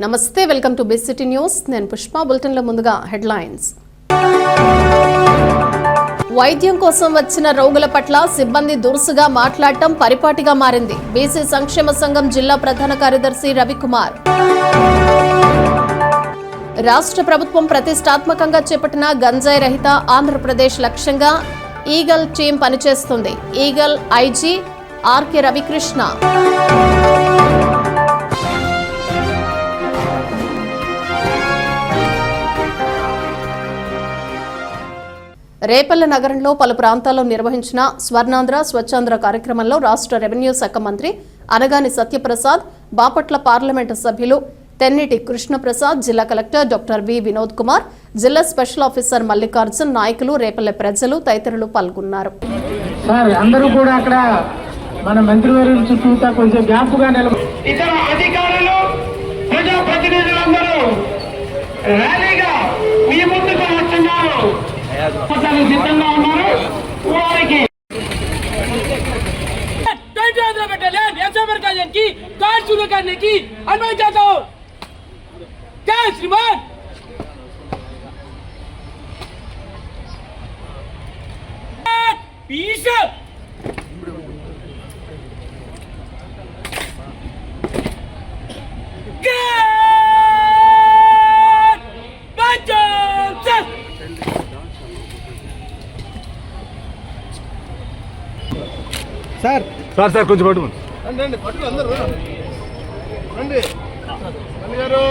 నమస్తే, welcome to big city news. నేను పుష్ప. బులెటిన్లో ముందుగా హెడ్లైన్స్. వైద్యం కోసం వచ్చిన రోగుల పట్ల సిబ్బంది దురుసుగా మాట్లాడటం పరిపాటిగా మారింది. బీసీ సంక్షేమ సంఘం జిల్లా ప్రధాన కార్యదర్శి రవికుమార్. రాష్ట్ర ప్రభుత్వం ప్రతిష్టాత్మకంగా చేపట్టిన గంజాయి రహిత ఆంధ్రప్రదేశ్ లక్ష్యంగా ఈగల్ టీం పనిచేస్తుంది. Eagle IG RK Ravikrishna. Repalle నగరంలో పలు ప్రాంతాల్లో నిర్వహించిన స్వర్ణాంధ్ర స్వచ్ఛాంధ్ర కార్యక్రమంలో రాష్ట్ర రెవెన్యూ శాఖ మంత్రి అనగాని సత్యప్రసాద్, బాపట్ల పార్లమెంటు సభ్యులు తెన్నిటి కృష్ణప్రసాద్, జిల్లా collector doctor V Vinod Kumar, జిల్లా స్పెషల్ ఆఫీసర్ మల్లికార్జున్, నాయకులు, రేపల్లె ప్రజలు తదితరులు పాల్గొన్నారు. करने की अनुमति चाहता हूँ। क्या श्रीमान पीस సార్ సార్ సార్ కొంచెం పట్టు రండి పట్టు అందరూ రండి గారు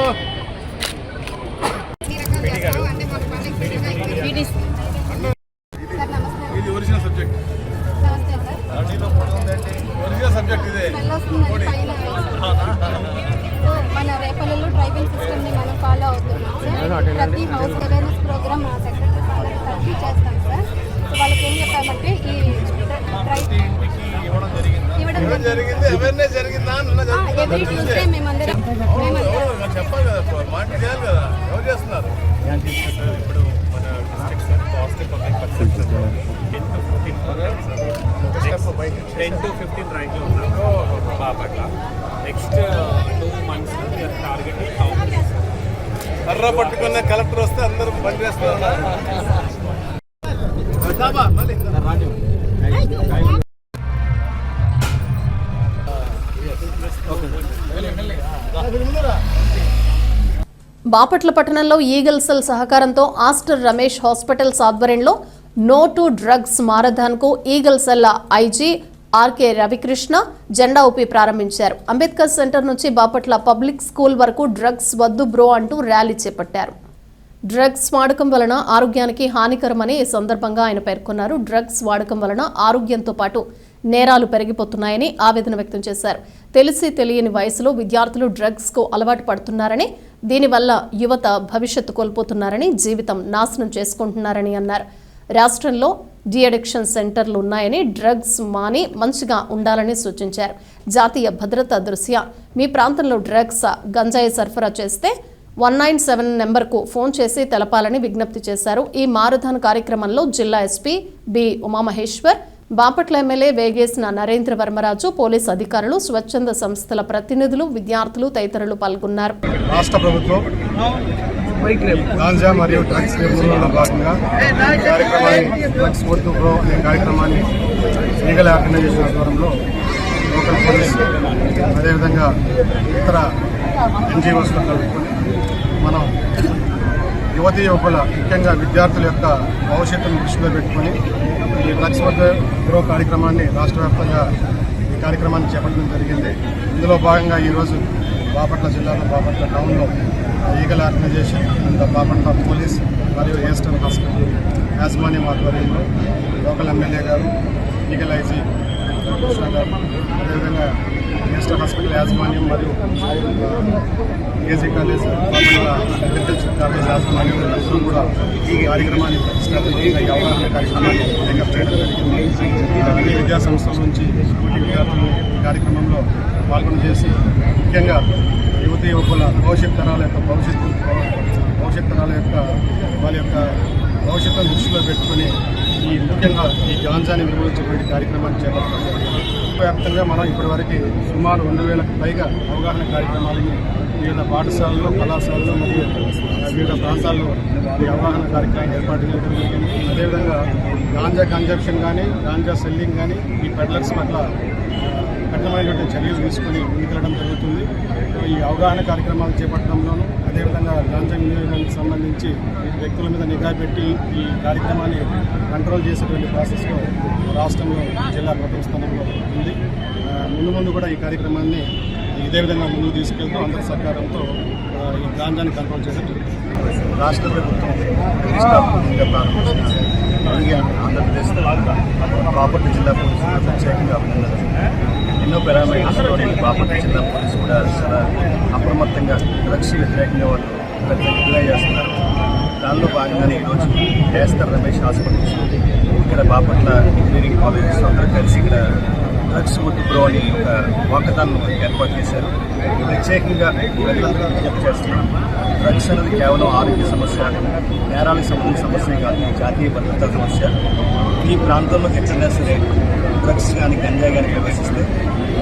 ఇది ఒరిజినల్ సబ్జెక్ట్. ఒరిజినల్ సబ్జెక్ట్ ఇదే. మన రేపల్లలో ట్రైబల్ సిస్టమ్ ని మనం ఫాలో అవుతున్నాం సార్. ప్రతి హౌస్ అవేర్నెస్ ప్రోగ్రామ్ మా సెక్రటరీ ఫాదర్ తరఫు చేస్తాం సార్. సో వాళ్ళకి ఏం చెప్పామంటే ఈ ఎవ్రీ ట్యూస్డే మేమందరం చెప్పాలి కదా, మాట చేయాలి కదా. ఎవరు చేస్తున్నారు? ఇప్పుడు మన పాజిటివ్ పబ్లిక్ పర్సెప్షన్ 10 to 15 ర్యాంక్లో ఉన్నారు బాపట్ల. నెక్స్ట్ 2 months టార్గెట్ కర్ర పట్టుకున్న కలెక్టర్ వస్తే అందరూ పని చేస్తారు. బాపట్ల పట్టణంలో ఈగల్ సెల్ సహకారంతో ఆస్టర్ రమేష్ హాస్పిటల్స్ ఆధ్వర్యంలో నో టు డ్రగ్స్ మారథాన్కు Eagle cell IG RK Ravikrishna జెండా ఊపి ప్రారంభించారు. అంబేద్కర్ సెంటర్ నుంచి బాపట్ల పబ్లిక్ స్కూల్ వరకు డ్రగ్స్ వద్దు బ్రో అంటూ ర్యాలీ చేపట్టారు. డ్రగ్స్ వాడకం వలన ఆరోగ్యానికి హానికరమని ఈ సందర్భంగా ఆయన పేర్కొన్నారు. డ్రగ్స్ వాడకం వలన ఆరోగ్యంతో పాటు నేరాలు పెరిగిపోతున్నాయని ఆవేదన వ్యక్తం చేశారు. తెలిసి తెలియని వయసులో విద్యార్థులు డ్రగ్స్ కు అలవాటు పడుతున్నారని, దీనివల్ల యువత భవిష్యత్తు కోల్పోతున్నారని, జీవితం నాశనం చేసుకుంటున్నారని అన్నారు. రాష్ట్రంలో డిఅడిక్షన్ సెంటర్లు ఉన్నాయని, డ్రగ్స్ మాని మంచిగా ఉండాలని సూచించారు. జాతీయ భద్రతా దృష్ట్యా మీ ప్రాంతంలో డ్రగ్స్ గంజాయి సరఫరా చేస్తే 197 నెంబర్కు ఫోన్ చేసి తెలపాలని విజ్ఞప్తి చేశారు. ఈ మారథాన్ కార్యక్రమంలో జిల్లా SP B Umamaheshwar, Bapatla MLA Vegesina Narendra Varmaraju, పోలీసు అధికారులు, స్వచ్ఛంద సంస్థల ప్రతినిధులు, విద్యార్థులు తదితరులు పాల్గొన్నారు. రాష్ట్ర ప్రభుత్వం గాంజా మరియు డ్రగ్స్ నిర్మూలనలో భాగంగా డ్రగ్స్ వద్దు బ్రో అనే కార్యక్రమాన్ని లీగల్ ఆర్గనైజేషన్ ఆధ్వర్యంలో లోకల్ పోలీస్ అదేవిధంగా ఇతర ఎన్జిఓస్లో కలుపుకొని మనం యువతీ యువకుల ముఖ్యంగా విద్యార్థుల యొక్క భవిష్యత్తును దృష్టిలో పెట్టుకొని ఈ డ్రగ్స్ వద్ద బ్రో కార్యక్రమాన్ని రాష్ట్ర వ్యాప్తంగా ఈ కార్యక్రమాన్ని చేపట్టడం జరిగింది. ఇందులో భాగంగా ఈరోజు బాపట్ల జిల్లాలో బాపట్ల టౌన్లో Eagle organisation and Bapatla police మరియు ఏస్టర్న్ హాస్పిటల్ యాజమాన్యం ఆధ్వర్యంలో లోకల్ ఎమ్మెల్యే గారు, ఈగల్ ఐజీ కృష్ణ గారు, అదేవిధంగా ఏస్టర్న్ హాస్పిటల్ యాజమాన్యం మరియు AG college Bapatla agriculture college యాజమాన్యం అందరూ కూడా ఈ కార్యక్రమాన్ని ప్రతిష్టాత్మకంగా ఈ అవగాహన కార్యక్రమాన్ని టేకప్ చేయడం జరిగింది. అన్ని విద్యా సంస్థల నుంచి స్కూటీ విద్యార్థులు ఈ కార్యక్రమంలో పాల్గొని చేసి ముఖ్యంగా యువతీ యువకుల భవిష్యత్ తరాల యొక్క వాళ్ళ యొక్క భవిష్యత్తును దృష్టిలో పెట్టుకుని ఈ ముఖ్యంగా ఈ గాంజాని నిర్వహించేటువంటి కార్యక్రమాన్ని చేపట్టారు. వ్యాప్తంగా మనం ఇప్పటివరకు సుమారు 2,000కు పైగా అవగాహన కార్యక్రమాలని వివిధ పాఠశాలల్లో, కళాశాలల్లో మరియు వివిధ ప్రాంతాల్లో ఈ అవగాహన కార్యక్రమం ఏర్పాటు చేయడం జరిగింది. అదేవిధంగా గాంజా కన్జంప్షన్ కానీ, గాంజా సెల్లింగ్ కానీ ఈ పెడ్లర్స్ పట్ల కఠినమైనటువంటి చర్యలు తీసుకొని ముందుకెళ్ళడం జరుగుతుంది. ఈ అవగాహన కార్యక్రమాలు చేపట్టడంలోనూ, అదేవిధంగా గాంజా వినియోగానికి సంబంధించి వ్యక్తుల మీద నిఘా పెట్టి ఈ కార్యక్రమాన్ని కంట్రోల్ చేసేటువంటి ప్రాసెస్లో రాష్ట్రంలో జిల్లా ప్రథమ స్థానంలో ఉంది. ముందు కూడా ఈ కార్యక్రమాన్ని ఇదే విధంగా ముందుకు తీసుకెళ్తూ అందరి సహకారంతో ఈ గాంజాని కంట్రోల్ చేసేటట్టు రాష్ట్ర ప్రభుత్వం ప్రారంభించిన ఆంధ్రప్రదేశ్ బాపట్ల జిల్లా పోలీసులు ప్రత్యేకంగా అభినందనలు. ఎన్నో పారామీటర్స్తో బాపట్ల జిల్లా పోలీసు కూడా చాలా అప్రమత్తంగా డ్రగ్స్ వ్యతిరేకంగా వాళ్ళు ప్రతిగా చేస్తున్నారు. దానిలో భాగంగానే ఈరోజు ఆస్టర్ రమేష్ హాస్పిటల్స్ ఇక్కడ బాపట్ల ఇంజనీరింగ్ కాలేజెస్ అందరూ కలిసి ఇక్కడ డ్రగ్స్ ముద్దు బ్రో అని ఒక వాకథాన్ ఏర్పాటు చేశారు. ప్రత్యేకంగా ప్రజలందరూ విజ్ఞప్తి చేస్తున్నాం. డ్రగ్స్ అనేది కేవలం ఆరోగ్య సమస్య, నేరాలకు సంబంధించిన సమస్య కాదు, జాతీయ భద్రతా సమస్య. ఈ ప్రాంతంలోకి ఎక్కడైనా సరే డ్రగ్స్ కానీ గంజా కానీ ప్రవేశిస్తే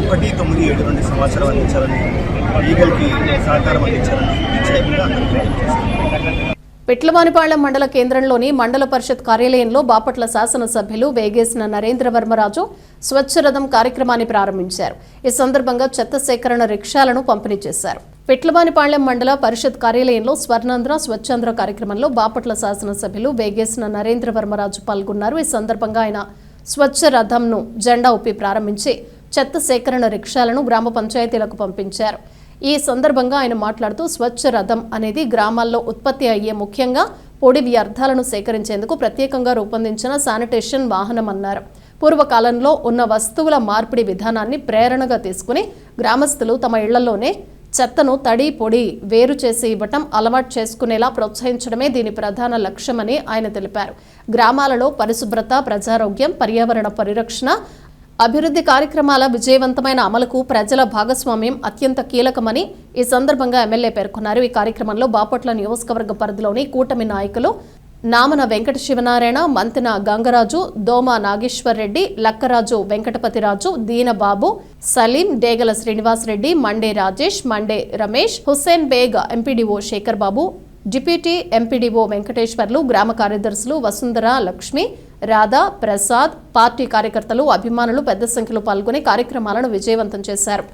1972 సమాచారం అందించాలని, ఈగల్కి సహకారం అందించాలని ప్రత్యేకంగా అందరికీ పిట్లవానిపాళ్లెం మండల కేంద్రంలోని మండల పరిషత్ కార్యాలయంలో బాపట్ల శాసనసభ్యులు వేగేసిన నరేంద్రవర్మరాజు స్వచ్ఛరథం కార్యక్రమాన్ని ప్రారంభించారు. ఈ సందర్భంగా చెత్త సేకరణ రిక్షాలను పంపిణీ చేశారు. పిట్లవానిపాళ్లెం మండల పరిషత్ కార్యాలయంలో స్వర్ణాంధ్ర స్వచ్ఛాంధ్ర కార్యక్రమంలో బాపట్ల శాసనసభ్యులు వేగేసిన నరేంద్రవర్మరాజు పాల్గొన్నారు. ఈ సందర్భంగా ఆయన స్వచ్ఛరథంను జెండా ఊపి ప్రారంభించి చెత్త సేకరణ రిక్షాలను గ్రామ పంచాయతీలకు పంపించారు. ఈ సందర్భంగా ఆయన మాట్లాడుతూ స్వచ్ఛ రథం అనేది గ్రామాల్లో ఉత్పత్తి అయ్యే ముఖ్యంగా పొడి వ్యర్థాలను సేకరించేందుకు ప్రత్యేకంగా రూపొందించిన శానిటేషన్ వాహనం అన్నారు. పూర్వకాలంలో ఉన్న వస్తువుల మార్పిడి విధానాన్ని ప్రేరణగా తీసుకుని గ్రామస్తులు తమ ఇళ్లలోనే చెత్తను తడి పొడి వేరు చేసి ఇవ్వటం అలవాటు చేసుకునేలా ప్రోత్సహించడమే దీని ప్రధాన లక్ష్యమని ఆయన తెలిపారు. గ్రామాలలో పరిశుభ్రత, ప్రజారోగ్యం, పర్యావరణ పరిరక్షణ, అభివృద్ధి కార్యక్రమాల విజయవంతమైన అమలుకు ప్రజల భాగస్వామ్యం అత్యంత కీలకమని ఈ సందర్భంగా ఎమ్మెల్యే పేర్కొన్నారు. ఈ కార్యక్రమంలో బాపట్ల నియోజకవర్గ పరిధిలోని కూటమి నాయకులు నామన Venkata Sivanarayana, Mantena Gangaraju, Doma Nageswar Reddy, Lakkaraju Venkatapathiraju, Deenababu, Saleem, Degala Srinivasareddy, Mande Rajesh, Mande Ramesh, Hussain Baig, MPDO Sekhar Babu, deputy MPDO Venkateswarlu, గ్రామ కార్యదర్శులు వసుంధర, లక్ష్మి, రాధా, ప్రసాద్, పార్టీ కార్యకర్తలు, అభిమానులు పెద్ద సంఖ్యలో పాల్గొని కార్యక్రమాలను విజయవంతం చేశారు.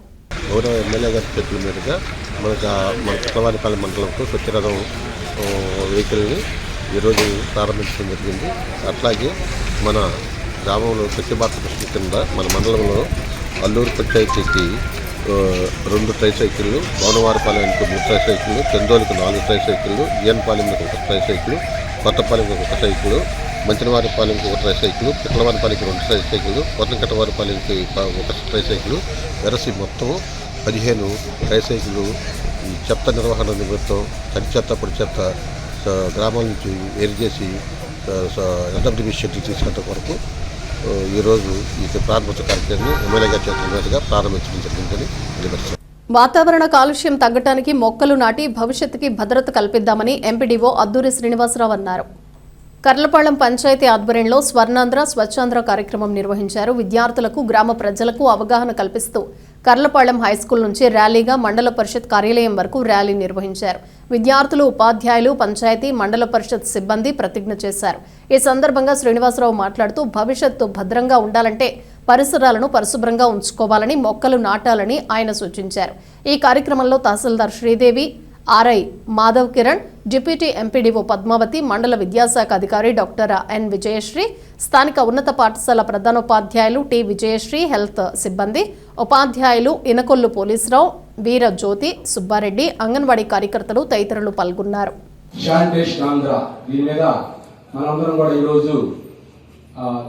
గౌరవ ఎమ్మెల్యే గారి చేతుల మీదుగా మన పిట్లవానిపాలెం మండలంతో స్వచ్ఛరథం వెహికల్ని ఈరోజు ప్రారంభించడం జరిగింది. అట్లాగే మన గ్రామంలో స్వచ్ఛ భారత్ మిషన్ కింద మన మండలంలో అల్లూరు పంచాయతీకి 2 ట్రైసైకిళ్ళు, భవనవారిపాలెంకు 3 ట్రైసైకిళ్ళు, చందోలికి 4 ట్రైసైకిళ్ళు, ఈఎన్పాలెంకి 1 ట్రైసైకిళ్ళు, కొత్తపాలెంకి 1 సైకిళ్ళు, మంచినవారిపాలెంకి 1 ట్రైసైకిళ్ళు, పిట్లవానిపాలెంకి 2 ట్రైసైకిళ్ళు, కొత్తకట్టవారిపాలెంకి 1 ట్రైసైకిళ్ళు, వెరసి మొత్తం 15 ట్రైసైకిళ్ళు ఈ చెత్త నిర్వహణ నిమిత్తం తడి చెత్త, పొడి చెత్త గ్రామాల నుంచి వేరు చేసి ఎస్డబ్ల్యూబీ షెడ్యూల్ తీసుకునే వరకు ఈరోజు ఈ ప్రారంభోత్సవ కార్యక్రమాన్ని ఎమ్మెల్యే గారి చేతుల మీదుగా ప్రారంభించడం జరిగిందని తెలియజేస్తారు. వాతావరణ కాలుష్యం తగ్గడానికి మొక్కలు నాటి భవిష్యత్తుకి భద్రత కల్పిద్దామని ఎంపీడీఓ అద్దూరి శ్రీనివాసరావు అన్నారు. కర్లపాళెం పంచాయతీ ఆధ్వర్యంలో స్వర్ణాంధ్ర స్వచ్ఛాంధ్ర కార్యక్రమం నిర్వహించారు. విద్యార్థులకు, గ్రామ ప్రజలకు అవగాహన కల్పిస్తూ కర్లపాళెం హైస్కూల్ నుంచి ర్యాలీగా మండల పరిషత్ కార్యాలయం వరకు ర్యాలీ నిర్వహించారు. విద్యార్థులు, ఉపాధ్యాయులు, పంచాయతీ, మండల పరిషత్ సిబ్బంది ప్రతిజ్ఞ చేశారు. ఈ సందర్భంగా శ్రీనివాసరావు మాట్లాడుతూ భవిష్యత్తు భద్రంగా ఉండాలంటే పరిసరాలను పరిశుభ్రంగా ఉంచుకోవాలని, మొక్కలు నాటాలని ఆయన సూచించారు. ఈ కార్యక్రమంలో తహసీల్దార్ Sridevi, RI Madhav Kiran, deputy MPDO Padmavathi, మండల విద్యాశాఖ అధికారి డాక్టర్ ఎన్ విజయశ్రీ, స్థానిక ఉన్నత పాఠశాల ప్రధానోపాధ్యాయులు టి విజయశ్రీ, హెల్త్ సిబ్బంది, ఉపాధ్యాయులు ఇనకొల్లు పోలీసురావు, వీర జ్యోతి, సుబ్బారెడ్డి, అంగన్వాడీ కార్యకర్తలు తదితరులు పాల్గొన్నారు.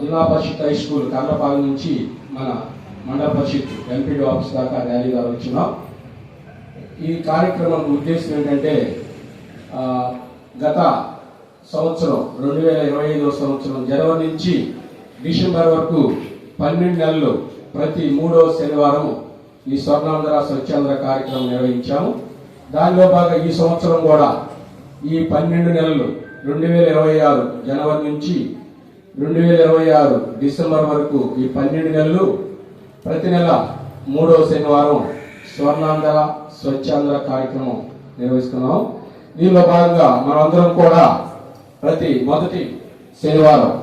జిల్లా పరిషత్ హై స్కూల్ కర్లపాలెం నుంచి మన మండల పరిషత్ ఎంపీడీ ఆఫీస్ దాకా ర్యాలీగా వచ్చినాం. ఈ కార్యక్రమం ఉద్దేశం ఏంటంటే గత సంవత్సరం 2025 సంవత్సరం జనవరి నుంచి డిసెంబర్ వరకు 12 నెలలు ప్రతి 3వ శనివారం ఈ స్వర్ణాంధ్ర స్వచ్ఛాంధ్ర కార్యక్రమం నిర్వహించాము. దానిలో భాగంగా ఈ సంవత్సరం కూడా ఈ 12 నెలలు 2026 జనవరి నుంచి 2026 డిసెంబర్ వరకు ఈ 12 నెలలు ప్రతి నెల 3వ శనివారం స్వర్ణాంధ్ర స్వచ్ఛాంధ్ర కార్యక్రమం నిర్వహిస్తున్నాం. దీనిలో భాగంగా మనమందరం కూడా ప్రతి మొదటి శనివారం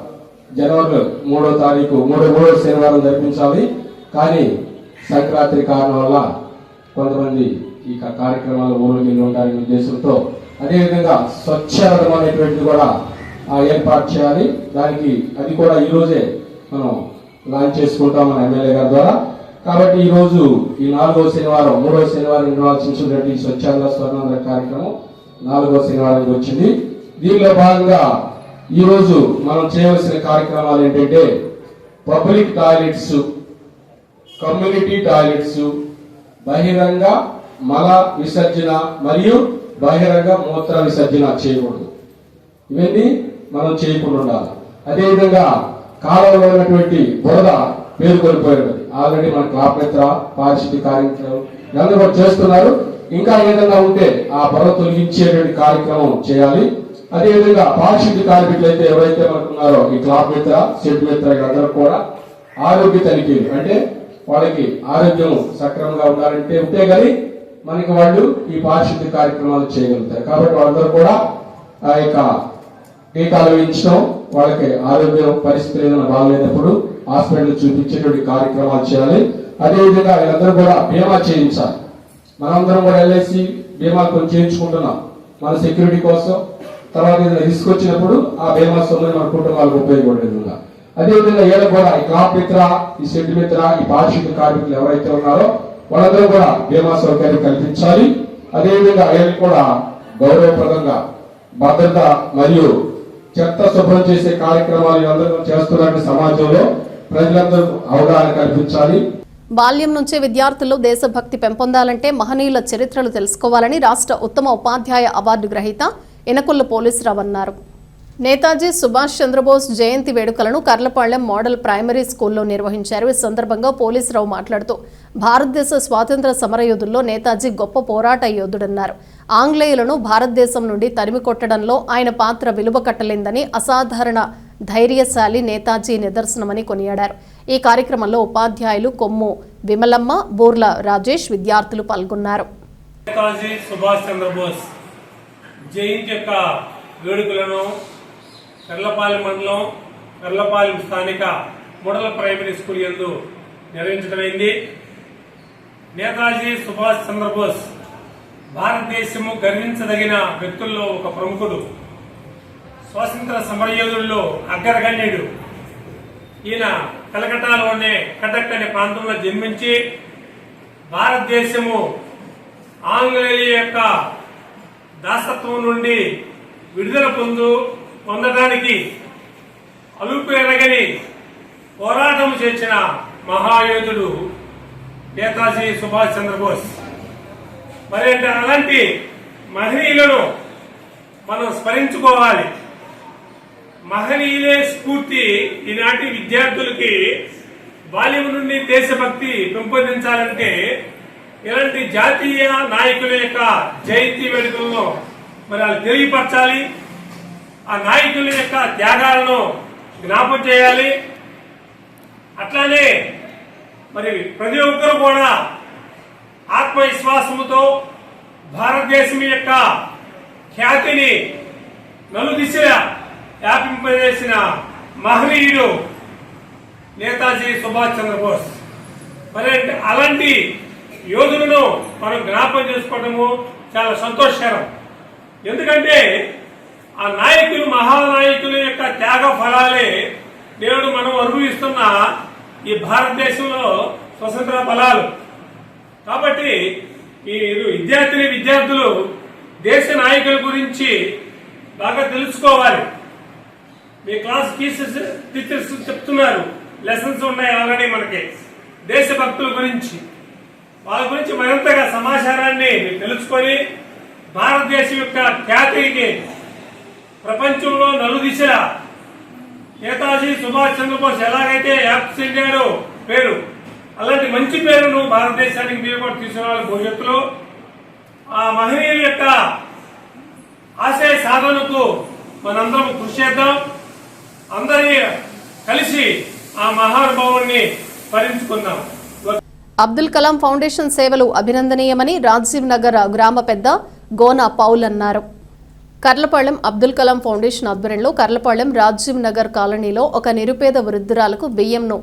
జనవరి 3వ తారీఖు మూడో శనివారం జరిపించాలి. కానీ సంక్రాంతి కారణం వల్ల కొంతమంది ఈ కార్యక్రమాలు ఊళ్ళకి వెళ్ళి ఉంటారనే ఉద్దేశంతో అదేవిధంగా స్వచ్ఛరథం అనేటువంటిది కూడా ఏర్పాటు చేయాలి. దానికి అది కూడా ఈరోజే మనం లాంచ్ చేసుకుంటాం మన ఎమ్మెల్యే గారి ద్వారా. కాబట్టి ఈరోజు ఈ 4వ శనివారం 3వ శనివారం నిర్వహించినటువంటి స్వచ్ఛాంధ్ర స్వర్ణాంధ్ర కార్యక్రమం 4వ శనివారానికి వచ్చింది. దీనిలో భాగంగా ఈరోజు మనం చేయవలసిన కార్యక్రమాలు ఏంటంటే పబ్లిక్ టాయిలెట్స్, కమ్యూనిటీ టాయిలెట్స్, బహిరంగ మల విసర్జన మరియు బహిరంగ మూత్ర విసర్జన చేయకూడదు. ఇవన్నీ మనం చేయకుండా ఉండాలి. అదేవిధంగా కాలంలో ఉన్నటువంటి బురద పేరుకొనిపోయినది ఆల్రెడీ మన క్లాప్ మిత్ర పారిశుద్ధ్య కార్యక్రమం ఇవన్నీ కూడా చేస్తున్నారు. ఇంకా ఏదైనా ఉంటే ఆ బురద తొలగించేటువంటి కార్యక్రమం చేయాలి. అదేవిధంగా పారిశుద్ధ్య కార్మికులు అయితే ఎవరైతే మనకున్నారో ఈ క్లాప్ మిత్ర, సెట్ మిత్ర అందరూ కూడా ఆరోగ్య తనిఖీలు అంటే వాళ్ళకి ఆరోగ్యం సక్రమంగా ఉండాలంటే ఉంటే కానీ మనకి వాళ్ళు ఈ పారిశుద్ధ్య కార్యక్రమాలు చేయగలుగుతారు. కాబట్టి వాళ్ళందరూ కూడా ఆ యొక్క టీకాలు వేయించడం, వాళ్ళకి ఆరోగ్య పరిస్థితులు ఏదైనా బాగలేనప్పుడు హాస్పిటల్ చూపించేటువంటి కార్యక్రమాలు చేయాలి. అదేవిధంగా వీళ్ళందరూ కూడా బీమా చేయించాలి. మనందరం కూడా ఎల్ఐసి బీమా కొంచెం చేయించుకుంటున్నాం మన సెక్యూరిటీ కోసం. తర్వాత ఏదైనా రిస్క్ వచ్చినప్పుడు ఆ బీమా సొమ్ముని మన కుటుంబాలకు ఉపయోగపడే విధంగా. అదేవిధంగా వీళ్ళు కూడా ఈ క్లాప్ మిత్ర, ఈ సెట్ మిత్ర, ఈ పారిశుద్ధ్య కార్మికులు ఎవరైతే ఉన్నారో వాళ్ళందరూ కూడా బీమా సౌకర్యం కల్పించాలి. అదేవిధంగా వీళ్ళు కూడా గౌరవప్రదంగా భద్రత మరియు చెత్త శుభ్రం చేసే కార్యక్రమాలు అందరూ చేస్తున్నట్టు సమాజంలో ప్రజలందరూ అవగాహన కల్పించాలి. బాల్యం నుంచే విద్యార్థుల్లో దేశభక్తి పెంపొందాలంటే మహనీయుల చరిత్రలు తెలుసుకోవాలని రాష్ట్ర ఉత్తమ ఉపాధ్యాయ అవార్డు గ్రహీత ఎనకొల్ల పోలీసురావు అన్నారు. నేతాజీ సుభాష్ చంద్రబోస్ జయంతి వేడుకలను కర్లపాళ్లెం మోడల్ ప్రైమరీ స్కూల్లో నిర్వహించారు. ఈ సందర్భంగా పోలీసురావు మాట్లాడుతూ భారతదేశ స్వాతంత్ర సమరయోధుల్లో నేతాజీ గొప్ప పోరాట యోధుడన్నారు. ఆంగ్లేయులను భారతదేశం నుండి తరిమి కొట్టడంలో ఆయన పాత్ర విలువ కట్టలేందని, అసాధారణ ధైర్యశాలి నేతాజీ నిదర్శనమని కొనియాడారు. ఈ కార్యక్రమంలో ఉపాధ్యాయులు కొమ్ము విమలమ్మ, బూర్ల రాజేష్, విద్యార్థులు పాల్గొన్నారు. నేతాజీ సుభాష్ చంద్రబోస్ జయంతి యొక్క వేడుకలను కర్లపాలెం మండలం కర్లపాలెం స్థానిక మోడల్ ప్రైమరీ స్కూల్ యందు నిర్వహించడమైంది. నేతాజీ సుభాష్ చంద్రబోస్ భారతదేశము గర్వించదగిన వ్యక్తుల్లో ఒక ప్రముఖుడు, స్వాతంత్ర సమరయోధుల్లో అగ్రగణ్యుడు. ఈయన కలకటాలోనే కటక్ అనే ప్రాంతంలో జన్మించి భారతదేశము ఆంగ్లేయుల యొక్క దాసత్వం నుండి విడుదల పొందడానికి అలుపు ఎరగని పోరాటం చేసిన మహాయోధుడు నేతాజీ సుభాష్ చంద్రబోస్. మరి అలాంటి మహనీయులను మనం స్మరించుకోవాలి. మహనీయులే స్ఫూర్తి. ఈనాటి విద్యార్థులకి బాల్యం నుండి దేశభక్తి పెంపొందించాలంటే ఇలాంటి జాతీయ నాయకుల యొక్క జయంతి వేడుకలను మరి వాళ్ళు తెలియపరచాలి. ఆ నాయకుల యొక్క త్యాగాలను జ్ఞాపకం చేయాలి. అట్లానే మరి ప్రతి ఒక్కరు కూడా ఆత్మవిశ్వాసముతో భారతదేశం యొక్క ఖ్యాతిని నలుదిశలా వ్యాపింపజేసిన మహనీయుడు నేతాజీ సుభాష్ చంద్రబోస్. మరి అలాంటి యోధులను మనం జ్ఞాపకం చేసుకోవడము చాలా సంతోషకరం. ఎందుకంటే ఆ నాయకులు, మహానాయకుల యొక్క త్యాగ ఫలాలే నేడు మనం అనుభవిస్తున్న ఈ భారతదేశంలో స్వతంత్ర ఫలాలు. కాబట్టి ఈ విద్యార్థులు దేశ నాయకుల గురించి బాగా తెలుసుకోవాలి. మీ క్లాస్ టీచర్స్ చెప్తున్నారు, లెసన్స్ ఉన్నాయి ఆల్రెడీ మనకి దేశభక్తుల గురించి. వాళ్ళ గురించి మరింతగా సమాచారాన్ని తెలుసుకొని భారతదేశం యొక్క ఖ్యాతికి ప్రపంచంలో నలుదిశల నేతాజీ సుభాష్ చంద్రబోస్ ఎలాగైతే యాప్స్ చెందాడో పేరు, అలాంటి మంచి పేరును భారతదేశానికి మీరు కూడా తీసుకురావాలి. భవిష్యత్తులో ఆ మహనీయుల యొక్క ఆశయ సాధనకు మనందరం కృషి చేద్దాం. అందరి కలిసి ఆ మహానుభావుడిని స్మరించుకుందాం. అబ్దుల్ కలాం ఫౌండేషన్ సేవలు అభినందనీయమని రాజీవ్ నగర్ గ్రామ పెద్ద గోనా పౌల్ అన్నారు. కర్లపాళెం అబ్దుల్ కలాం ఫౌండేషన్ ఆధ్వర్యంలో కర్లపాళెం రాజీవ్ నగర్ కాలనీలో ఒక నిరుపేద వృద్ధురాలకు బియ్యంను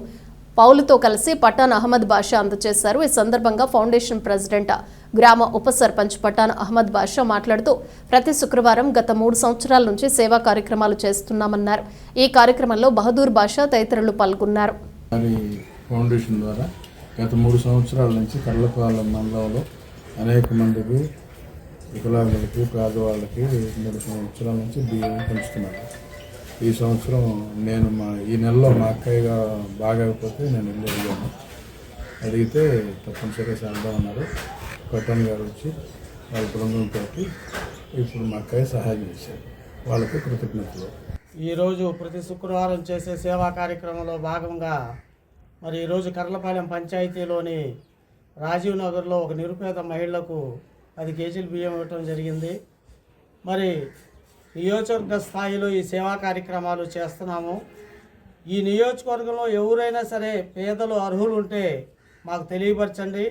పౌలుతో కలిసి పఠాన్ అహ్మద్ బాషా అందజేశారు. ఈ సందర్భంగా ఫౌండేషన్ ప్రెసిడెంట్ గ్రామ ఉప సర్పంచ్ పఠాన్ అహ్మద్ బాషా మాట్లాడుతూ ప్రతి శుక్రవారం గత 3 సంవత్సరాల నుంచి సేవా కార్యక్రమాలు చేస్తున్నామన్నారు. ఈ కార్యక్రమంలో బహదూర్ బాషా తదితరులు పాల్గొన్నారు. ఫౌండేషన్ ద్వారా గత 3 సంవత్సరాల నుంచి కర్లపాలెం మండలంలో అనేక మందికి వికలాంగులకి పేదవాళ్ళకి 3 సంవత్సరాల నుంచి బియ్యం పంచుతున్నారు. ఈ సంవత్సరం నేను ఈ నెలలో మా అక్కయ్య బాగైపోతే నేను ఇల్లు అడిగితే తప్పనిసరిగా చేద్దాం అన్నారు. పట్టణ్ గారు వచ్చి వాళ్ళ బృందంతో ఇప్పుడు మా అక్కయ్య సహాయం చేశారు. వాళ్ళకి కృతజ్ఞతలు. ఈరోజు ప్రతి శుక్రవారం చేసే సేవా కార్యక్రమంలో భాగంగా మరి ఈరోజు కర్లపాలెం పంచాయతీలోని రాజీవ్ నగర్లో ఒక నిరుపేద మహిళలకు 10 కేజీలు బియ్యం ఇవ్వటం జరిగింది. మరి నియోజకవర్గ స్థాయిలో ఈ సేవా కార్యక్రమాలు చేస్తున్నాము. ఈ నియోజకవర్గంలో ఎవరైనా సరే పేదలు అర్హులు ఉంటే మాకు తెలియపరచండి,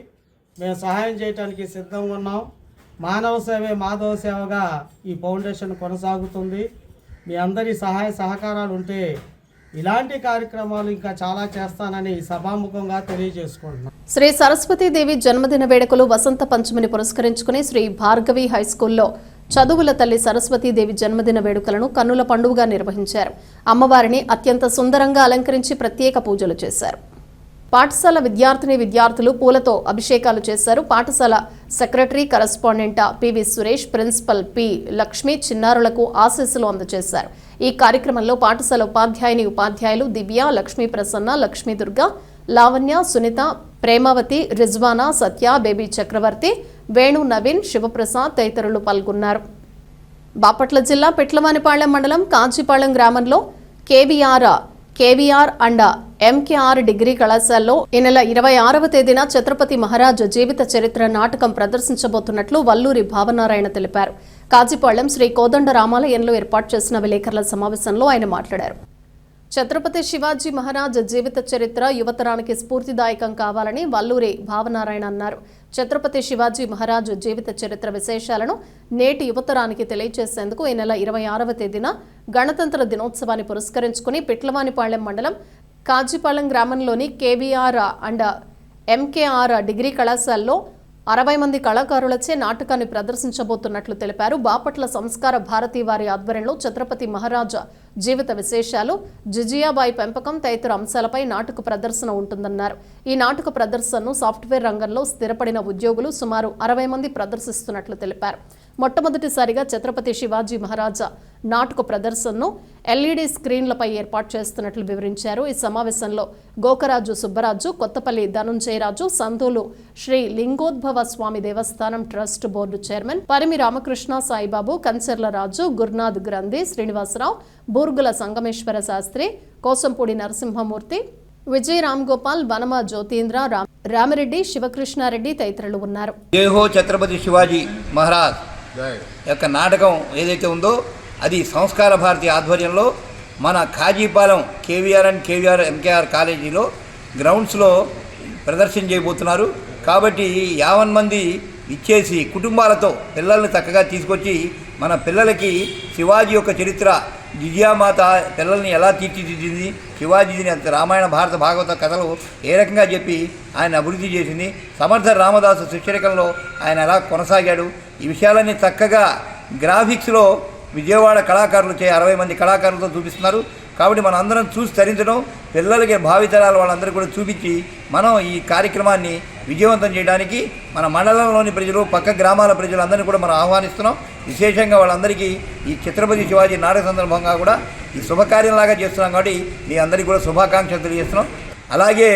మేము సహాయం చేయడానికి సిద్ధంగా ఉన్నాం. మానవ సేవే మాధవ సేవగా ఈ ఫౌండేషన్ కొనసాగుతుంది. మీ అందరి సహాయ సహకారాలు ఉంటే ఇలాంటి కార్యక్రమాలు ఇంకా చాలా చేస్తానని సభాముఖంగా తెలియజేసుకుంటున్నాం. శ్రీ సరస్వతీదేవి జన్మదిన వేడుకలు వసంత పంచమిని పురస్కరించుకుని శ్రీ భార్గవి హైస్కూల్లో చదువుల తల్లి సరస్వతీదేవి జన్మదిన వేడుకలను కన్నుల పండుగగా నిర్వహించారు. అమ్మవారిని అత్యంత సుందరంగా అలంకరించి ప్రత్యేక పూజలు చేశారు. పాఠశాల విద్యార్థులు పూలతో అభిషేకాలు చేశారు. పాఠశాల secretary correspondent PV Suresh, principal P Lakshmi చిన్నారులకు ఆశీస్సులు అందజేశారు. ఈ కార్యక్రమంలో పాఠశాల ఉపాధ్యాయులు దివ్య, లక్ష్మీ ప్రసన్న, లక్ష్మీ దుర్గా, లావణ్య, సునీత, ప్రేమావతి, రిజ్వానా, సత్య, బేబీ చక్రవర్తి, వేణు, నవీన్, శివప్రసాద్ తదితరులు పాల్గొన్నారు. బాపట్ల జిల్లా పిట్లవానిపాళెం మండలం కాజీపాళెం గ్రామంలో కేవీఆర్ అండ్ ఎంకేఆర్ డిగ్రీ కళాశాలలో ఈ నెల 26వ తేదీన ఛత్రపతి మహారాజ్ జీవిత చరిత్ర నాటకం ప్రదర్శించబోతున్నట్లు వల్లూరి భావనారాయణ తెలిపారు. కాజీపాళెం శ్రీ కోదండ రామాలయంలో ఏర్పాటు చేసిన విలేకరుల సమావేశంలో ఆయన మాట్లాడారు. ఛత్రపతి శివాజీ మహారాజ్ జీవిత చరిత్ర యువతరానికి స్ఫూర్తిదాయకం కావాలని వల్లూరి భావనారాయణ అన్నారు. ఛత్రపతి శివాజీ మహారాజ్ జీవిత చరిత్ర విశేషాలను నేటి యువతరానికి తెలియజేసేందుకు ఈ నెల 26వ తేదీన గణతంత్ర దినోత్సవాన్ని పురస్కరించుకుని పిట్లవానిపాళెం మండలం కాజీపాళెం గ్రామంలోని కేవీఆర్ అండ్ ఎంకేఆర్ డిగ్రీ కళాశాలలో 60 మంది కళాకారులచే నాటకాన్ని ప్రదర్శించబోతున్నట్లు తెలిపారు. బాపట్ల సంస్కార భారతి వారి ఆధ్వర్యంలో ఛత్రపతి మహారాజా జీవిత విశేషాలు, జిజియాబాయి పెంపకం తదితర అంశాలపై నాటక ప్రదర్శన ఉంటుందన్నారు. ఈ నాటక ప్రదర్శనను సాఫ్ట్వేర్ రంగంలో స్థిరపడిన ఉద్యోగులు సుమారు 60 మంది ప్రదర్శిస్తున్నట్లు తెలిపారు. మొట్టమొదటిసారిగా ఛత్రపతి శివాజీ మహారాజా నాటక ప్రదర్శనను ఎల్ఈడి స్క్రీన్లపై ఏర్పాటు చేస్తున్నట్లు వివరించారు. ఈ సమావేశంలో గోకరాజు సుబ్బరాజు, కొత్తపల్లి ధనుంజయరాజు, సంతూలు శ్రీ లింగోద్భవ స్వామి దేవస్థానం trust board chairman Parimi Ramakrishna Saibabu, Kancharla Raju, Gurunath Granthi, Srinivasarao, Burgula Sangameshwara Sastry, Kosampudi Narasimhamurthy, Vijay Ram Gopal, Vanama జ్యోతీంద్ర, Ramireddy, Sivakrishna Reddy తదితరులు ఉన్నారు. జై హో ఛత్రపతి శివాజీ మహారాజ్ యొక్క నాటకం ఏదైతే ఉందో అది సంస్కార భారతి ఆధ్వర్యంలో మన కాజీపాలెం కేవీఆర్ అండ్ కేవీఆర్ ఎంకేఆర్ కాలేజీలో గ్రౌండ్స్లో ప్రదర్శన చేయబోతున్నారు. కాబట్టి 50 మంది ఇచ్చేసి కుటుంబాలతో పిల్లల్ని చక్కగా తీసుకొచ్చి మన పిల్లలకి శివాజీ యొక్క చరిత్ర, జిజియామాత పిల్లల్ని ఎలా తీర్చిదిద్దింది, శివాజీని రామాయణ భారత భాగవత కథలు ఏ రకంగా చెప్పి ఆయన అభివృద్ధి చేసింది, సమర్థ రామదాసు శిష్యరికంలో ఆయన ఎలా కొనసాగాడు, ఈ విషయాలన్నీ చక్కగా గ్రాఫిక్స్లో విజయవాడ కళాకారులు 60 మంది కళాకారులతో చూపిస్తున్నారు. కాబట్టి మనం అందరం చూసి తరించడం, పిల్లలకి భావితరాలు వాళ్ళందరూ కూడా చూపించి మనం ఈ కార్యక్రమాన్ని విజయవంతం చేయడానికి మన మండలంలోని ప్రజలు, పక్క గ్రామాల ప్రజలందరినీ కూడా మనం ఆహ్వానిస్తున్నాం. విశేషంగా వాళ్ళందరికీ ఈ ఛత్రపతి శివాజీ నాటక సందర్భంగా కూడా ఈ శుభకార్యంలాగా చేస్తున్నాం. కాబట్టి మీ అందరికీ కూడా శుభాకాంక్షలు తెలియజేస్తున్నాం. అలాగే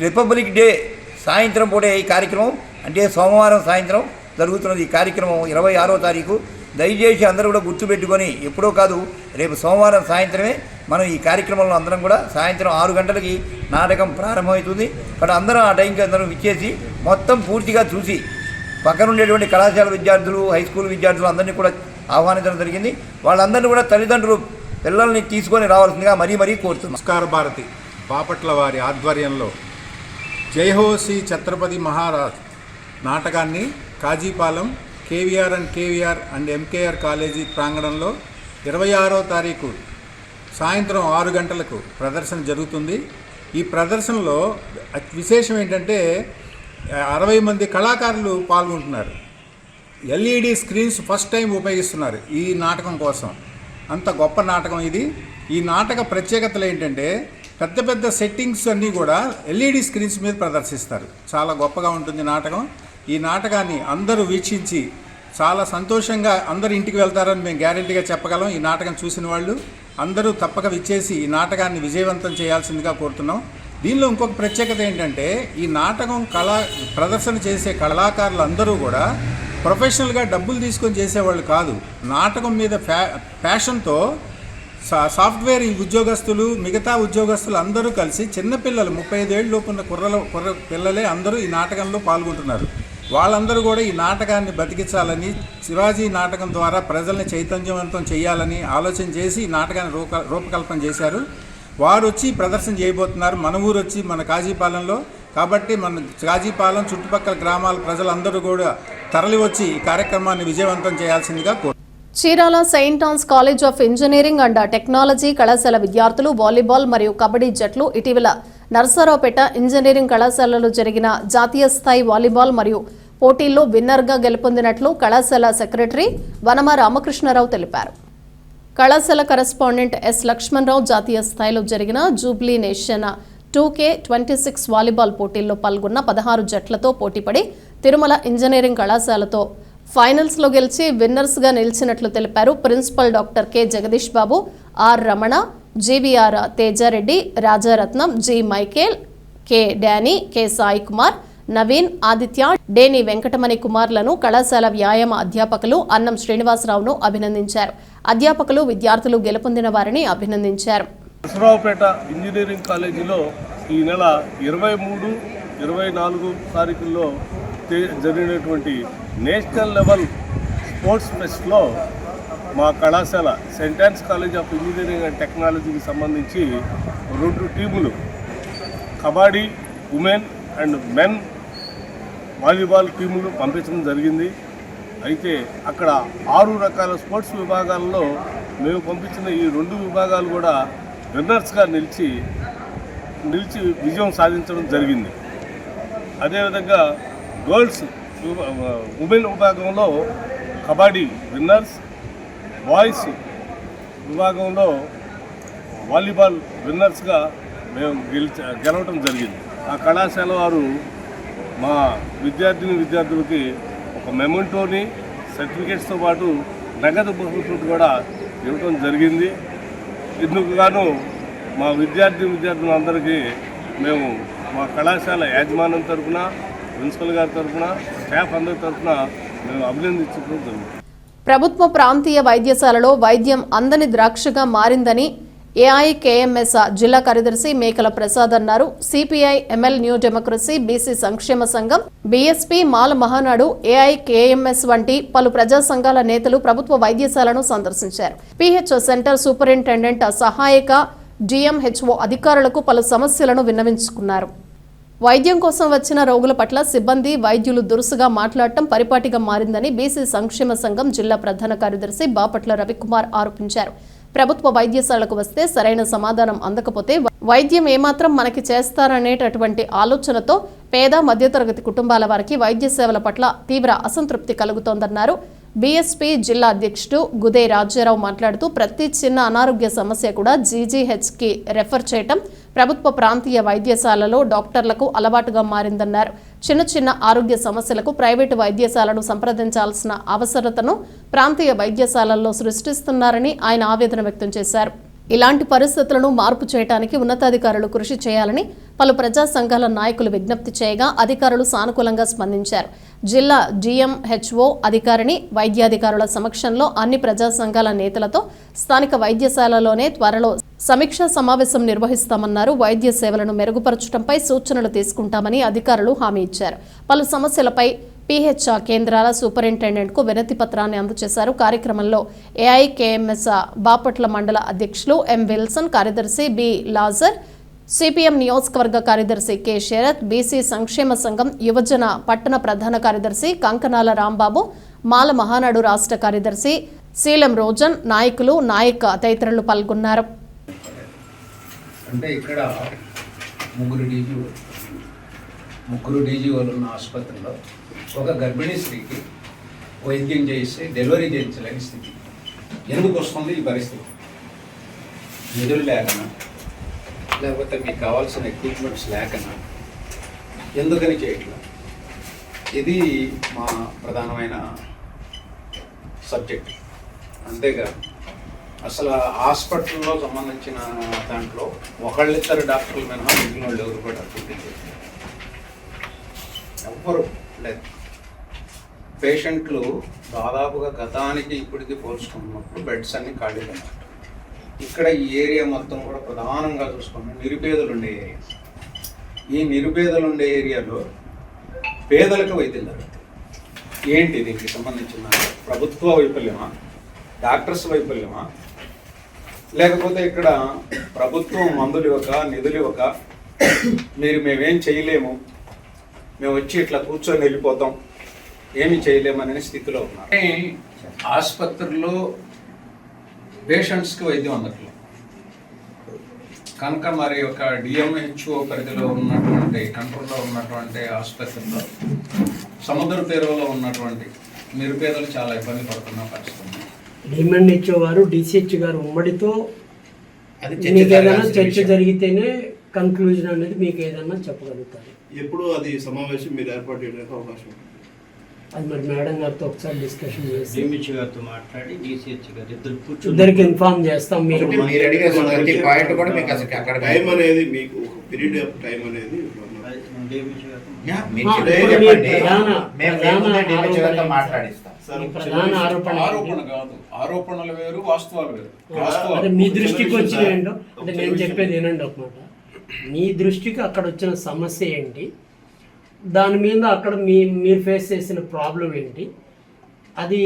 రిపబ్లిక్ డే సాయంత్రం పూటే ఈ కార్యక్రమం, అంటే సోమవారం సాయంత్రం జరుగుతున్నది. ఈ కార్యక్రమం 26వ తారీఖు. దయచేసి అందరూ కూడా గుర్తుపెట్టుకొని, ఎప్పుడో కాదు రేపు సోమవారం సాయంత్రమే మనం ఈ కార్యక్రమంలో అందరం కూడా సాయంత్రం 6 గంటలకి నాటకం ప్రారంభమవుతుంది. కాబట్టి అందరం ఆ టైంకి అందరం ఇచ్చేసి మొత్తం పూర్తిగా చూసి పక్కనుండేటువంటి కళాశాల విద్యార్థులు, హై స్కూల్ విద్యార్థులు అందరినీ కూడా ఆహ్వానించడం జరిగింది. వాళ్ళందరినీ కూడా తల్లిదండ్రులు పిల్లల్ని తీసుకొని రావాల్సిందిగా మరీ కోరుతున్నాం. సంస్కార భారతి బాపట్ల వారి ఆధ్వర్యంలో జైహో శ్రీ ఛత్రపతి మహారాజ్ నాటకాన్ని Kajipalem KVR and MKR college ప్రాంగణంలో 26వ తారీఖు సాయంత్రం 6 గంటలకు ప్రదర్శన జరుగుతుంది. ఈ ప్రదర్శనలో విశేషం ఏంటంటే 60 మంది కళాకారులు పాల్గొంటున్నారు. ఎల్ఈడి స్క్రీన్స్ ఫస్ట్ టైం ఉపయోగిస్తున్నారు ఈ నాటకం కోసం. అంత గొప్ప నాటకం ఇది. ఈ నాటక ప్రత్యేకతలు ఏంటంటే పెద్ద పెద్ద సెట్టింగ్స్ అన్నీ కూడా ఎల్ఈడి స్క్రీన్స్ మీద ప్రదర్శిస్తారు. చాలా గొప్పగా ఉంటుంది నాటకం. ఈ నాటకాన్ని అందరూ వీక్షించి చాలా సంతోషంగా అందరూ ఇంటికి వెళ్తారని మేము గ్యారెంటీగా చెప్పగలం. ఈ నాటకం చూసిన వాళ్ళు అందరూ తప్పక విచ్చేసి ఈ నాటకాన్ని విజయవంతం చేయాల్సిందిగా కోరుతున్నాం. దీనిలో ఇంకొక ప్రత్యేకత ఏంటంటే ఈ నాటకం ప్రదర్శన చేసే కళాకారులు అందరూ కూడా ప్రొఫెషనల్గా డబ్బులు తీసుకొని చేసేవాళ్ళు కాదు. నాటకం మీద ప్యాషన్తో సాఫ్ట్వేర్ ఉద్యోగస్తులు, మిగతా ఉద్యోగస్తులు అందరూ కలిసి చిన్నపిల్లలు 35 ఏళ్ళ లోపు ఉన్న కుర్ర పిల్లలే అందరూ ఈ నాటకంలో పాల్గొంటున్నారు. వాళ్ళందరూ కూడా ఈ నాటకాన్ని బతికించాలని, శివాజీ నాటకం ద్వారా ప్రజల్ని చైతన్యవంతం చేయాలని ఆలోచన చేసి ఈ నాటకాన్ని రూపకల్పన చేశారు. వారు వచ్చి ప్రదర్శన చేయబోతున్నారు మన ఊరు వచ్చి, మన కాజీపాలెంలో. కాబట్టి మన కాజీపాలెం చుట్టుపక్కల గ్రామాల ప్రజలందరూ కూడా తరలి వచ్చి ఈ కార్యక్రమాన్ని విజయవంతం చేయాల్సిందిగా Chirala Saint Ann's college of engineering and technology కళాశాల విద్యార్థులు వాలీబాల్ మరియు కబడ్డీ జట్లు ఇటీవల నర్సరావుపేట ఇంజనీరింగ్ కళాశాలలో జరిగిన జాతీయ స్థాయి వాలీబాల్ మరియు పోటీల్లో విన్నర్గా గెలుపొందినట్లు కళాశాల సెక్రటరీ వనమ రామకృష్ణారావు తెలిపారు. కళాశాల కరెస్పాండెంట్ ఎస్ లక్ష్మణరావు జాతీయ స్థాయిలో జరిగిన జూబ్లీ నేషన్ 2K26 వాలీబాల్ పోటీల్లో పాల్గొన్న 16 జట్లతో పోటీపడి తిరుమల ఇంజనీరింగ్ కళాశాలతో ఫైనల్స్లో గెలిచి విన్నర్స్గా నిలిచినట్లు తెలిపారు. Principal doctor K Jagadish Babu, R Ramana, GVR Tejareddy, Rajaratnam, G Michael, K Danny, K Sai Kumar, Naveen, Aditya, Danny Venkatamani కుమార్లను కళాశాల వ్యాయామ అధ్యాపకులు అన్నం శ్రీనివాసరావును అభినందించారు. అధ్యాపకులు విద్యార్థులు గెలుపొందిన వారిని అభినందించారు. నర్సరావుపేట ఇంజనీరింగ్ కాలేజీలో ఈ నెల 23, 24 తారీఖుల్లో జరిగినటువంటి నేషనల్ లెవెల్ స్పోర్ట్స్ ఫెస్ట్లో మా కళాశాల Saint Ann's college of engineering and టెక్నాలజీకి సంబంధించి 2 టీములు kabaddi women and men volleyball టీములు పంపించడం జరిగింది. అయితే అక్కడ 6 రకాల స్పోర్ట్స్ విభాగాల్లో మేము పంపించిన ఈ 2 విభాగాలు కూడా విన్నర్స్గా నిలిచి విజయం సాధించడం జరిగింది. అదేవిధంగా గర్ల్స్ ఉమెన్ విభాగంలో కబడ్డీ విన్నర్స్, బాయ్స్ విభాగంలో వాలీబాల్ విన్నర్స్గా మేము గెలవటం జరిగింది. ఆ కళాశాల వారు మా విద్యార్థులకి ఒక మెమెంటోని, సర్టిఫికేట్స్తో పాటు నగదు బహుమతులు కూడా ఇవ్వటం జరిగింది. ఇందుకు గాను మా విద్యార్థులందరికీ మేము మా కళాశాల యాజమాన్యం తరఫున, ప్రిన్సిపల్ గారి తరఫున, స్టాఫ్ అందరి తరఫున మేము అభినందించడం జరుగుతుంది. ప్రభుత్వ ప్రాంతీయ వైద్యశాలలో వైద్యం అందని ద్రాక్షగా మారిందని ఏఐకేఎంఎస్ జిల్లా కార్యదర్శి మేకల ప్రసాద్ అన్నారు. CPI, ML new democracy, BC సంక్షేమ సంఘం, బీఎస్పీ, మాల మహానాడు, ఏఐకేఎంఎస్ వంటి పలు ప్రజా సంఘాల నేతలు ప్రభుత్వ వైద్యశాలను సందర్శించారు. పిహెచ్ సెంటర్ సూపరింటెండెంట్, సహాయక డిఎంహెచ్ఓ అధికారులకు పలు సమస్యలను విన్నవించుకున్నారు. వైద్యం కోసం వచ్చిన రోగుల పట్ల సిబ్బంది, వైద్యులు దురుసుగా మాట్లాడటం పరిపాటిగా మారిందని బీసీ సంక్షేమ సంఘం జిల్లా ప్రధాన కార్యదర్శి బాపట్ల రవికుమార్ ఆరోపించారు. ప్రభుత్వ వైద్యశాలకు వస్తే సరైన సమాధానం అందకపోతే వైద్యం ఏమాత్రం మనకి చేస్తారనేటటువంటి ఆలోచనతో పేద, మధ్యతరగతి కుటుంబాల వారికి వైద్య సేవల పట్ల తీవ్ర అసంతృప్తి కలుగుతోందన్నారు. బీఎస్పీ జిల్లా అధ్యక్షుడు గుదే రాజారావు మాట్లాడుతూ ప్రతి చిన్న అనారోగ్య సమస్య కూడా జీజీహెచ్కి రెఫర్ చేయటం ప్రభుత్వ ప్రాంతీయ వైద్యశాలలో డాక్టర్లకు అలవాటుగా మారిందన్నారు. చిన్న చిన్న ఆరోగ్య సమస్యలకు ప్రైవేటు వైద్యశాలను సంప్రదించాల్సిన అవసరతను ప్రాంతీయ వైద్యశాలల్లో సృష్టిస్తున్నారని ఆయన ఆవేదన వ్యక్తం చేశారు. ఇలాంటి పరిస్థితులను మార్పు చేయడానికి ఉన్నతాధికారులు కృషి చేయాలని పలు ప్రజా సంఘాల నాయకులు విజ్ఞప్తి చేయగా అధికారులు సానుకూలంగా స్పందించారు. జిల్లా డిఎంహెచ్ఓ అధికారిని వైద్యాధికారుల సమక్షంలో అన్ని ప్రజా సంఘాల నేతలతో స్థానిక వైద్యశాలలోనే త్వరలో సమీక్షా సమావేశం నిర్వహిస్తామన్నారు. వైద్య సేవలను మెరుగుపరచడంపై సూచనలు తీసుకుంటామని అధికారులు హామీ ఇచ్చారు. పలు సమస్యలపై పిహెచ్ కేంద్రాల సూపరింటెండెంట్కు వినతి పత్రాన్ని అందజేశారు. కార్యక్రమంలో ఏఐకేఎంఎస్ బాపట్ల మండల అధ్యక్షులు ఎం విల్సన్, కార్యదర్శి బి లాజర్, సిపిఎం నియోజకవర్గ కార్యదర్శి కె శరత్, బీసీ సంక్షేమ సంఘం యువజన పట్టణ ప్రధాన కార్యదర్శి కంకనాల రాంబాబు, మాల మహానాడు రాష్ట్ర కార్యదర్శి శీలం రోజన్, నాయకులు నాయక్ తదితరులు పాల్గొన్నారు. అంటే ఇక్కడ ముగ్గురు డీజీఓలు ఉన్న ఆసుపత్రిలో ఒక గర్భిణీ స్త్రీకి వైద్యం చేయిస్తే డెలివరీ చేయించలేని స్థితి. ఎందుకు వస్తుంది ఈ పరిస్థితి? నిధులు లేకనా, లేకపోతే మీకు కావాల్సిన ఎక్విప్మెంట్స్ లేకనా, ఎందుకని చేయట్లా? ఇది మా ప్రధానమైన సబ్జెక్ట్. అంతేకాదు అసలు హాస్పిటల్లో సంబంధించిన దాంట్లో ఒకళ్ళిద్దరు డాక్టర్లు మినహా మిగిలిన వాళ్ళు ఎవరు కూడా ఎవ్వరు లేదు. పేషెంట్లు దాదాపుగా గతానికి ఇప్పటికీ పోల్చుకున్నప్పుడు బెడ్స్ అన్ని ఖాళీ ఉన్నాయి. ఇక్కడ ఈ ఏరియా మొత్తం కూడా ప్రధానంగా చూసుకున్నాం నిరుపేదలు ఉండే ఏరియా. ఈ నిరుపేదలు ఉండే ఏరియాలో పేదలకు వైద్యం జరుగుతుంది. ఏంటి దీనికి సంబంధించిన ప్రభుత్వ వైఫల్యమా, డాక్టర్స్ వైఫల్యమా, లేకపోతే ఇక్కడ ప్రభుత్వం మందులు ఇవ్వక, నిధులు ఇవ్వక, మేమేం చేయలేము, మేము వచ్చి ఇట్లా కూర్చొని వెళ్ళిపోతాం, ఏమి చేయలేమనే స్థితిలో ఉన్నారు. ఆసుపత్రుల్లో పేషెంట్స్కి వైద్యం అందట్లేదు కనుక మరి ఒక డిఎంహెచ్ఓ పరిధిలో ఉన్నటువంటి కంట్రోల్లో ఉన్నటువంటి ఆసుపత్రుల్లో సముద్ర తీరంలో ఉన్నటువంటి నిరుపేదలు చాలా ఇబ్బంది పడుతున్న పరిస్థితి ఉంది. డిఎంహెచ్ఓ గారు, డిసిహెచ్ గారు ఉమ్మడితో మీకు ఏదైనా చర్చ జరిగితేనే కన్క్లూజన్ అనేది మీకు ఏదైనా చెప్పగలుగుతారు. ఎప్పుడు అది సమావేశం మీరు ఏర్పాటు చేయడానికి అవకాశం? అది మరి మేడం గారితో ఒకసారి డిస్కషన్ చేసి డిఎంహెచ్ గారితో మాట్లాడి డిసిహెచ్ గారు ఇద్దరికి ఇన్ఫార్మ్ చేస్తాం. మీరు పాయింట్ కూడా మీకు అసలు అక్కడ టైం అనేది మీకు పీరియడ్ ఆఫ్ టైం అనేది ప్రధాన ఆరోపణ కాదు, ఆరోపణలు వేరు, వాస్తవాలు వేరు. అదే మీ దృష్టికి వచ్చిన ఏంటో అంటే నేను చెప్పేది ఏనండి ఒక మాట. మీ దృష్టికి అక్కడ వచ్చిన సమస్య ఏంటి, దాని మీద అక్కడ మీరు ఫేస్ చేసిన ప్రాబ్లం ఏంటి, అది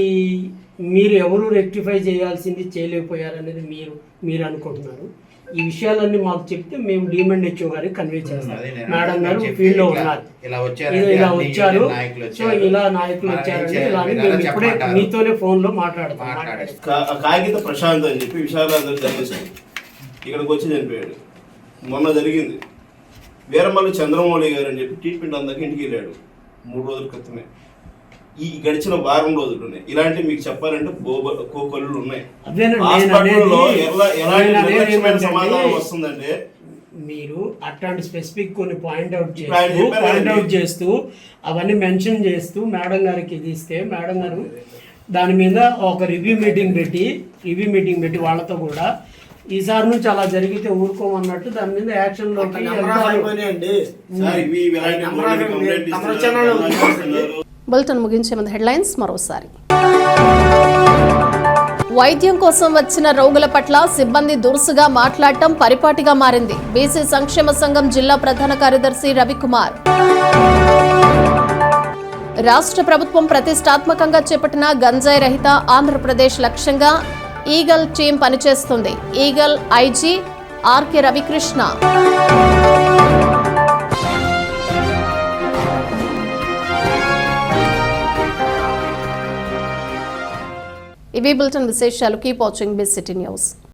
మీరు ఎవరు రెక్టిఫై చేయాల్సింది చేయలేకపోయారనేది మీరు అనుకుంటున్నారు. ఈ విషయాలన్నీ మాకు చెప్తే మేము డిఎంహెచ్ఓ గారికి కన్వే చేస్తాం. మేడం గారు ఫీల్డ్లో ఉన్నారు, ఇలా వచ్చారు, సో ఇలా నాయకులు వచ్చారని ఇలా మేము ఇప్పుడే మీతోనే ఫోన్లో మాట్లాడతాం. కాగిత ప్రశాంత్ అని చెప్పి విశాఖలో జరిగేసాడు, ఇక్కడికి వచ్చి చనిపోయాడు. మొన్న జరిగింది వీరమల్లి చంద్రమౌళి గారు అని చెప్పి ట్రీట్మెంట్ అందరికి ఇంటికి వెళ్ళాడు 3 రోజుల క్రితమే. ఈ గడిచిన వారం రోజులు ఉన్నాయి. ఇలాంటి మీకు చెప్పాలంటే కోకొల్లు ఉన్నాయి. సమాధానం వస్తుందంటే మీరు అట్లాంటి స్పెసిఫిక్ కొన్ని పాయింట్అవుట్ చేస్తూ అవన్నీ మెన్షన్ చేస్తూ మేడం గారికి ఇది ఇస్తే మేడం గారు దాని మీద ఒక రివ్యూ మీటింగ్ పెట్టి వాళ్ళతో కూడా ఈసారి నుంచి అలా జరిగితే ఊరుకోమన్నట్టు దాని మీద యాక్షన్ లో బులెటిన్ ముగించే ముందు హెడ్లైన్స్ మరోసారి. వైద్యం కోసం వచ్చిన రోగుల పట్ల సిబ్బంది దురుసుగా మాట్లాడటం పరిపాటిగా మారింది. బీసీ సంక్షేమ సంఘం జిల్లా ప్రధాన కార్యదర్శి రవికుమార్. రాష్ట్ర ప్రభుత్వం ప్రతిష్టాత్మకంగా చేపట్టిన గంజాయి రహిత ఆంధ్రప్రదేశ్ లక్ష్యంగా ఈగల్ టీం పనిచేస్తుంది. Eagle IG RK Ravikrishna. ఇవి బులెటిన్ విశేషాలు. Keep watching big city news.